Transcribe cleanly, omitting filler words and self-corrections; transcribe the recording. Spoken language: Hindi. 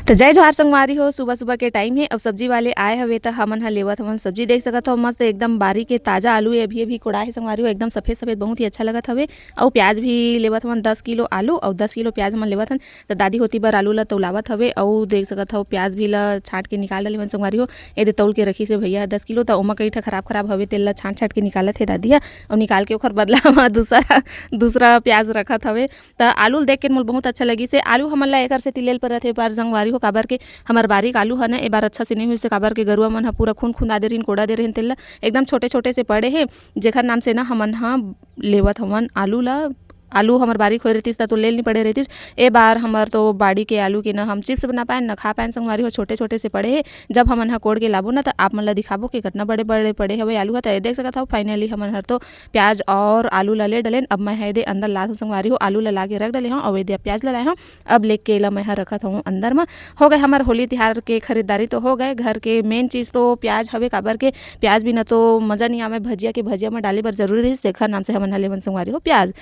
तो जय जोहार संगवारी हो। सुबह सुबह के टाइम है। अब सब्जी वाले आए हवे तो हमन ह लेवत हमन सब्जी देख सकत हो। मस्त एकदम बारी के ताजा आलू अभी अभी कोड़ा है संगवारी हो। एकदम सफेद सफेद बहुत ही अच्छा लगत हवे। और प्याज भी लेवत हमन 10 किलो आलू और 10 किलो प्याज हमन लेवत हन। तो दादी होती बर आलू ला तौलावत हवे और देख सकत हो प्याज भी ला छांट के निकाल डले संगवारी हो। ये तौल के रखी से भैया 10 किलो तो ओमा कई ठा खराब खराब हवे तेल ला छांट छांट के निकालत है दादी और निकाल के ओखर बदला में दूसरा प्याज रखत हवे। तो आलू देख के मोल बहुत अच्छा लगी से। आलू हमन ला एकर से तिलेल पर रथे पर संगवारी हो काबर के हमार बारीक आलू है ना ए बार अच्छा से नहीं हुई से काबर के गरुआ मन ह पूरा खून खून आदे रहीन कोड़ा दे रहीन तेल ला एकदम छोटे छोटे से पड़े हे जेखर नाम से ना हमन ह लेवत हमन आलू ला। आलू हमार बारीक हो रहीस तो लेल नहीं पड़े रहीस। ए बार हमार तो बाड़ी के आलू के ना हम चिप्स बना पाए ना खा पाए संगवारी हो। छोटे छोटे से पड़े हे जब हमन ह कोड़ के लाबो ना तो आप मन ला दिखाबो कि कितना बड़े बड़े पड़े हवे आलू ह। तो देख सकत हो फाइनली हमन हर तो प्याज और आलू ला ले डलेन। अब मैं दे अंदर ला संगवारी हो आलू ला लाके रख डले हूँ और दे प्याज ला लाए हूँ। अब लेके ला मैं रखत हूँ अंदर में। हो गए हमार होली तिहार के खरीदारी तो हो गए। घर के मेन चीज़ तो प्याज हवे काबर के प्याज बिना तो मज़ा नहीं आवे। भजिया के भजिया में डाले बर जरूरी रहीस तेखर नाम से हमन ह लेवन संगवारी हो प्याज।